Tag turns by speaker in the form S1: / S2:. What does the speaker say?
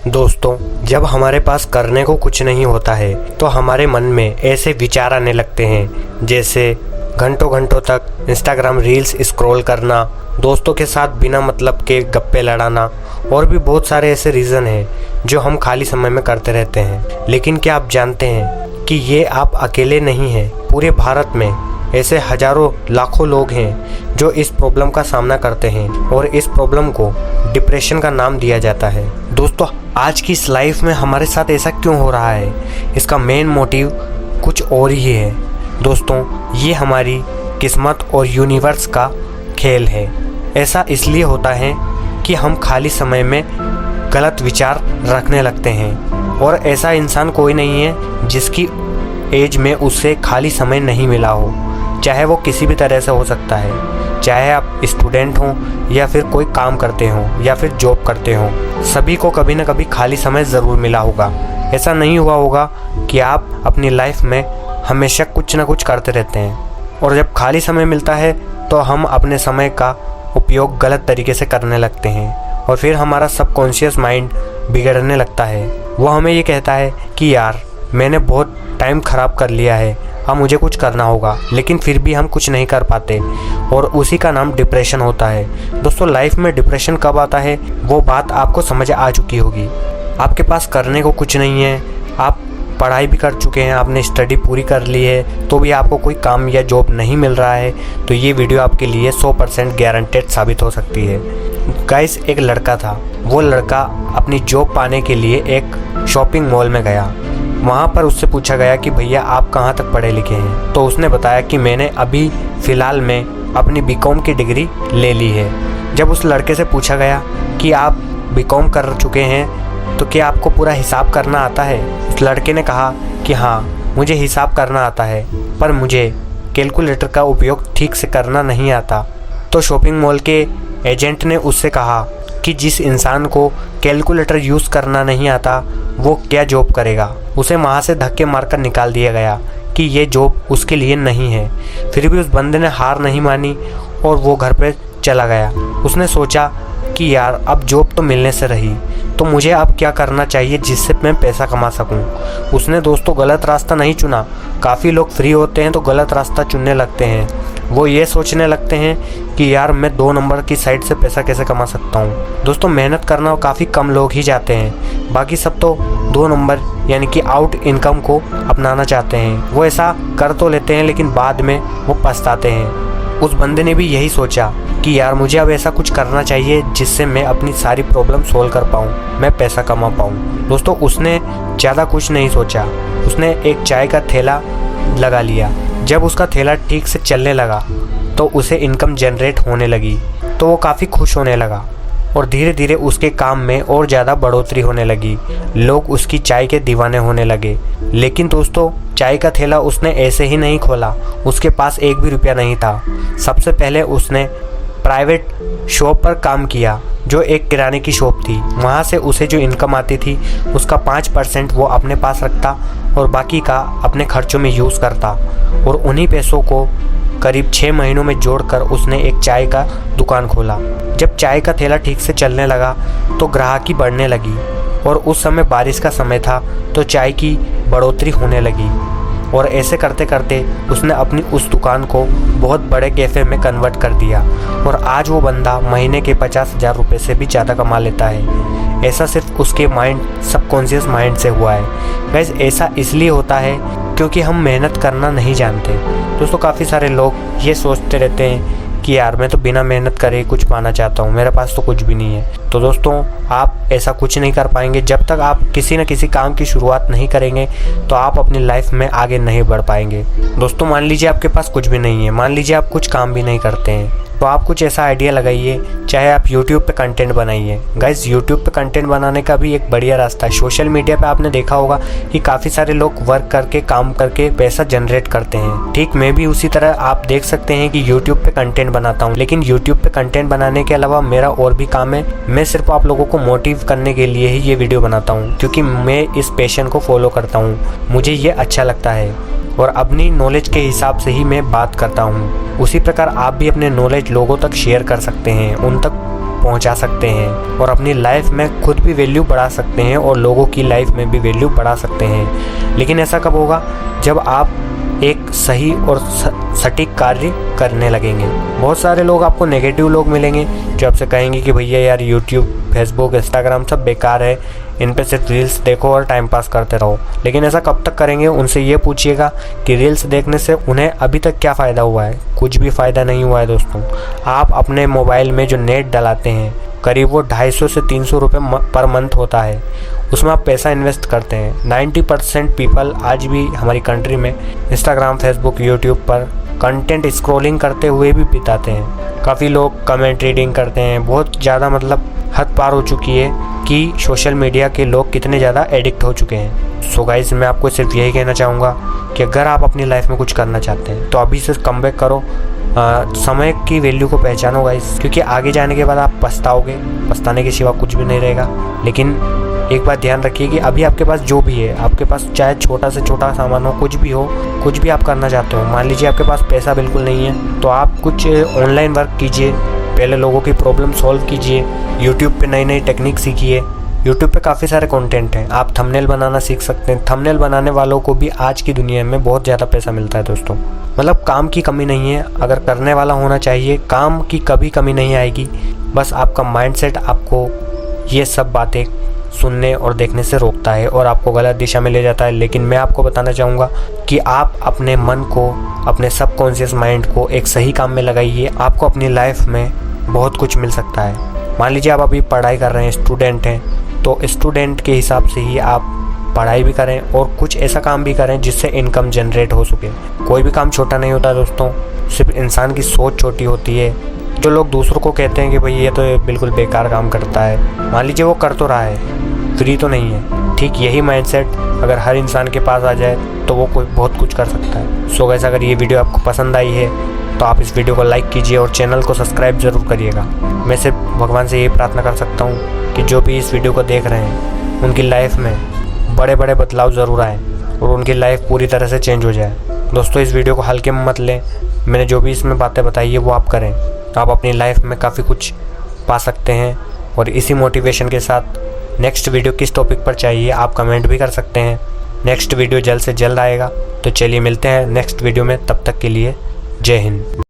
S1: दोस्तों, जब हमारे पास करने को कुछ नहीं होता है तो हमारे मन में ऐसे विचार आने लगते हैं, जैसे घंटों घंटों तक इंस्टाग्राम रील्स स्क्रॉल करना, दोस्तों के साथ बिना मतलब के गप्पे लड़ाना और भी बहुत सारे ऐसे रीज़न हैं जो हम खाली समय में करते रहते हैं। लेकिन क्या आप जानते हैं कि ये आप अकेले नहीं हैं। पूरे भारत में ऐसे हजारों लाखों लोग हैं जो इस प्रॉब्लम का सामना करते हैं और इस प्रॉब्लम को डिप्रेशन का नाम दिया जाता है। दोस्तों, आज की इस लाइफ में हमारे साथ ऐसा क्यों हो रहा है, इसका मेन मोटिव कुछ और ही है। दोस्तों, ये हमारी किस्मत और यूनिवर्स का खेल है। ऐसा इसलिए होता है कि हम खाली समय में गलत विचार रखने लगते हैं और ऐसा इंसान कोई नहीं है जिसकी एज में उसे खाली समय नहीं मिला हो, चाहे वो किसी भी तरह से हो सकता है। चाहे आप स्टूडेंट हों या फिर कोई काम करते हों या फिर जॉब करते हों, सभी को कभी ना कभी खाली समय ज़रूर मिला होगा। ऐसा नहीं हुआ होगा कि आप अपनी लाइफ में हमेशा कुछ ना कुछ करते रहते हैं और जब खाली समय मिलता है तो हम अपने समय का उपयोग गलत तरीके से करने लगते हैं और फिर हमारा सबकॉन्शियस माइंड बिगड़ने लगता है। वो हमें ये कहता है कि यार, मैंने बहुत टाइम ख़राब कर लिया है, अब मुझे कुछ करना होगा, लेकिन फिर भी हम कुछ नहीं कर पाते और उसी का नाम डिप्रेशन होता है। दोस्तों, लाइफ में डिप्रेशन कब आता है वो बात आपको समझ आ चुकी होगी। आपके पास करने को कुछ नहीं है, आप पढ़ाई भी कर चुके हैं, आपने स्टडी पूरी कर ली है, तो भी आपको कोई काम या जॉब नहीं मिल रहा है, तो ये वीडियो आपके लिए 100% गारंटेड साबित हो सकती है। गाइस, एक लड़का था। वो लड़का अपनी जॉब पाने के लिए एक शॉपिंग मॉल में गया। वहाँ पर उससे पूछा गया कि भैया आप कहाँ तक पढ़े लिखे हैं, तो उसने बताया कि मैंने अभी फ़िलहाल में अपनी बीकॉम की डिग्री ले ली है। जब उस लड़के से पूछा गया कि आप बीकॉम कर चुके हैं तो क्या आपको पूरा हिसाब करना आता है, उस लड़के ने कहा कि हाँ, मुझे हिसाब करना आता है, पर मुझे कैलकुलेटर का उपयोग ठीक से करना नहीं आता। तो शॉपिंग मॉल के एजेंट ने उससे कहा कि जिस इंसान को कैलकुलेटर यूज़ करना नहीं आता वो क्या जॉब करेगा। उसे वहाँ से धक्के मारकर निकाल दिया गया कि ये जॉब उसके लिए नहीं है। फिर भी उस बंदे ने हार नहीं मानी और वो घर पे चला गया। उसने सोचा कि यार, अब जॉब तो मिलने से रही, तो मुझे अब क्या करना चाहिए जिससे मैं पैसा कमा सकूं। उसने दोस्तों गलत रास्ता नहीं चुना। काफ़ी लोग फ्री होते हैं तो गलत रास्ता चुनने लगते हैं। वो ये सोचने लगते हैं कि यार, मैं 2 नंबर की साइड से पैसा कैसे कमा सकता हूँ। दोस्तों, मेहनत करना काफ़ी कम लोग ही जाते हैं, बाकी सब तो 2 नंबर यानी कि आउट इनकम को अपनाना चाहते हैं। वो ऐसा कर तो लेते हैं लेकिन बाद में वो पछताते हैं। उस बंदे ने भी यही सोचा कि यार, मुझे अब ऐसा कुछ करना चाहिए जिससे मैं अपनी सारी प्रॉब्लम सोल्व कर पाऊँ, मैं पैसा कमा पाऊँ। दोस्तों, उसने ज़्यादा कुछ नहीं सोचा। उसने एक चाय का ठेला लगा लिया। जब उसका ठेला ठीक से चलने लगा तो उसे इनकम जनरेट होने लगी, तो वो काफ़ी खुश होने लगा और धीरे धीरे उसके काम में और ज़्यादा बढ़ोतरी होने लगी। लोग उसकी चाय के दीवाने होने लगे। लेकिन दोस्तों, चाय का ठेला उसने ऐसे ही नहीं खोला। उसके पास एक भी रुपया नहीं था। सबसे पहले उसने प्राइवेट शॉप पर काम किया, जो एक किराने की शॉप थी। वहाँ से उसे जो इनकम आती थी उसका 5% वो अपने पास रखता और बाकी का अपने खर्चों में यूज़ करता और उन्हीं पैसों को करीब 6 महीनों में जोड़कर उसने एक चाय का दुकान खोला। जब चाय का ठेला ठीक से चलने लगा तो ग्राहकी बढ़ने लगी और उस समय बारिश का समय था, तो चाय की बढ़ोतरी होने लगी और ऐसे करते करते उसने अपनी उस दुकान को बहुत बड़े कैफ़े में कन्वर्ट कर दिया और आज वो बंदा महीने के 50,000 रुपये से भी ज़्यादा कमा लेता है। ऐसा सिर्फ उसके सबकॉन्शियस माइंड से हुआ है। गाइस, ऐसा इसलिए होता है क्योंकि हम मेहनत करना नहीं जानते। दोस्तों, काफ़ी सारे लोग ये सोचते रहते हैं कि यार, मैं तो बिना मेहनत करे कुछ पाना चाहता हूँ, मेरे पास तो कुछ भी नहीं है। तो दोस्तों, आप ऐसा कुछ नहीं कर पाएंगे। जब तक आप किसी न किसी काम की शुरुआत नहीं करेंगे तो आप अपनी लाइफ में आगे नहीं बढ़ पाएंगे। दोस्तों, मान लीजिए आपके पास कुछ भी नहीं है, मान लीजिए आप कुछ काम भी नहीं करते हैं, तो आप कुछ ऐसा आइडिया लगाइए, चाहे आप YouTube पे कंटेंट बनाइए। गाइस, YouTube पे कंटेंट बनाने का भी एक बढ़िया रास्ता है। सोशल मीडिया पे आपने देखा होगा कि काफ़ी सारे लोग वर्क करके, काम करके पैसा जनरेट करते हैं। ठीक, मैं भी उसी तरह आप देख सकते हैं कि YouTube पे कंटेंट बनाता हूँ, लेकिन YouTube पे कंटेंट बनाने के अलावा मेरा और भी काम है। मैं सिर्फ आप लोगों को मोटिव करने के लिए ही ये वीडियो बनाता हूँ, क्योंकि मैं इस पैशन को फॉलो करता हूँ, मुझे ये अच्छा लगता है और अपनी नॉलेज के हिसाब से ही मैं बात करता हूँ। उसी प्रकार आप भी अपने नॉलेज लोगों तक शेयर कर सकते हैं, उन तक पहुंचा सकते हैं और अपनी लाइफ में खुद भी वैल्यू बढ़ा सकते हैं और लोगों की लाइफ में भी वैल्यू बढ़ा सकते हैं। लेकिन ऐसा कब होगा? जब आप एक सही और सटीक कार्य करने लगेंगे। बहुत सारे लोग आपको नेगेटिव लोग मिलेंगे जो आपसे कहेंगे कि भैया यार यूट्यूब, फेसबुक, इंस्टाग्राम सब बेकार है, इन पे सिर्फ रील्स देखो और टाइम पास करते रहो। लेकिन ऐसा कब तक करेंगे? उनसे ये पूछिएगा कि रील्स देखने से उन्हें अभी तक क्या फ़ायदा हुआ है। कुछ भी फ़ायदा नहीं हुआ है दोस्तों। आप अपने मोबाइल में जो नेट डलाते हैं, करीब वो 250 से 300 रुपये पर मंथ होता है, उसमें आप पैसा इन्वेस्ट करते हैं। 90% पीपल आज भी हमारी कंट्री में इंस्टाग्राम, फेसबुक, यूट्यूब पर कंटेंट स्क्रॉलिंग करते हुए भी बिताते हैं। काफ़ी लोग कमेंट रीडिंग करते हैं। बहुत ज़्यादा मतलब हद पार हो चुकी है कि सोशल मीडिया के लोग कितने ज़्यादा एडिक्ट हो चुके हैं। सो गाइस, मैं आपको सिर्फ यही कहना चाहूँगा कि अगर आप अपनी लाइफ में कुछ करना चाहते हैं तो अभी से कमबैक करो। समय की वैल्यू को पहचानो गाइस, क्योंकि आगे जाने के बाद आप पछताओगे। पछताने के सिवा कुछ भी नहीं रहेगा। लेकिन एक बात ध्यान रखिए कि अभी आपके पास जो भी है, आपके पास चाहे छोटा से छोटा सामान हो, कुछ भी हो, कुछ भी आप करना चाहते हो। मान लीजिए आपके पास पैसा बिल्कुल नहीं है, तो आप कुछ ऑनलाइन वर्क कीजिए, पहले लोगों की प्रॉब्लम सॉल्व कीजिए, यूट्यूब पे नई नई टेक्निक सीखिए। यूट्यूब पे काफ़ी सारे कंटेंट हैं, आप थंबनेल बनाना सीख सकते हैं। थंबनेल बनाने वालों को भी आज की दुनिया में बहुत ज़्यादा पैसा मिलता है दोस्तों। मतलब काम की कमी नहीं है, अगर करने वाला होना चाहिए, काम की कभी कमी नहीं आएगी। बस आपका माइंडसेट आपको ये सब बातें सुनने और देखने से रोकता है और आपको गलत दिशा में ले जाता है। लेकिन मैं आपको बताना चाहूँगा कि आप अपने मन को, अपने सबकॉन्शियस माइंड को एक सही काम में लगाइए, आपको अपनी लाइफ में बहुत कुछ मिल सकता है। मान लीजिए आप अभी पढ़ाई कर रहे हैं, स्टूडेंट हैं, तो स्टूडेंट के हिसाब से ही आप पढ़ाई भी करें और कुछ ऐसा काम भी करें जिससे इनकम जनरेट हो सके। कोई भी काम छोटा नहीं होता दोस्तों, सिर्फ इंसान की सोच छोटी होती है। जो लोग दूसरों को कहते हैं कि भाई ये तो बिल्कुल बेकार काम करता है, मान लीजिए वो कर तो रहा है, फ्री तो नहीं है। ठीक यही माइंडसेट अगर हर इंसान के पास आ जाए तो वो कोई बहुत कुछ कर सकता है। सो गाइस, अगर ये वीडियो आपको पसंद आई है तो आप इस वीडियो को लाइक कीजिए और चैनल को सब्सक्राइब ज़रूर करिएगा। मैं सिर्फ भगवान से यही प्रार्थना कर सकता हूँ कि जो भी इस वीडियो को देख रहे हैं उनकी लाइफ में बड़े बड़े बदलाव ज़रूर आए और उनकी लाइफ पूरी तरह से चेंज हो जाए। दोस्तों, इस वीडियो को हल्के में मत लें। मैंने जो भी इसमें बातें बताई है वो आप करें तो आप अपनी लाइफ में काफ़ी कुछ पा सकते हैं। और इसी मोटिवेशन के साथ नेक्स्ट वीडियो किस टॉपिक पर चाहिए आप कमेंट भी कर सकते हैं। नेक्स्ट वीडियो जल्द से जल्द आएगा। तो चलिए मिलते हैं नेक्स्ट वीडियो में, तब तक के लिए जय हिंद।